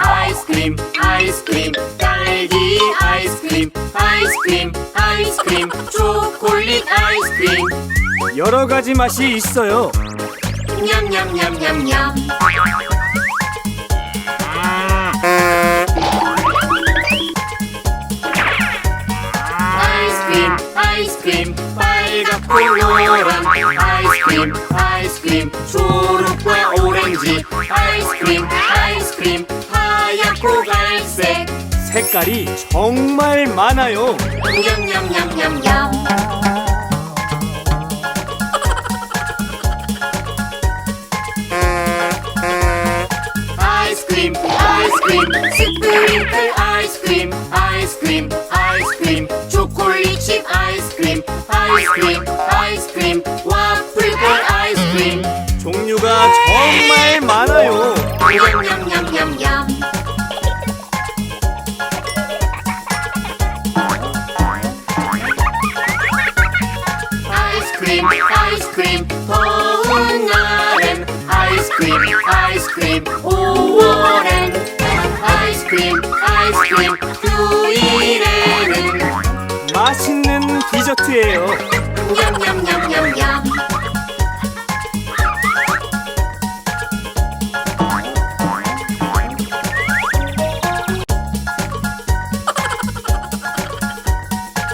아이스크림, 아이스크림, 딸기 아이스크림, 아이스크림, 아이스크림, 초콜릿 아이스크림. 여러 가지 맛이 있어요. 냠냠냠냠냠. 아이스크림, 아이스크림, 빨갛고 노란 아이스크림, 아이스크림, 초록과 오렌지 아이스크림, 아이스크림, 하얗고 갈색. 색깔이 정말 많아요. 냠냠냠냠냠. 아이스크림, 아이스크림, 스프링클 아이스크림, 아이스크림, 아이스크림, 초콜릿칩 아이스크림, 아이스크림, 아이스크림, 와플볼 아이스크림. 종류가 정말 많아요. 냠냠냠냠냠. 아이스크림, 아이스크림, 더운 날엔 아이스크림, 아이스크림, 5월엔 아이스크림, 아이스크림, 휴일에는 맛있는 디저트예요. 냠냠냠냠냠.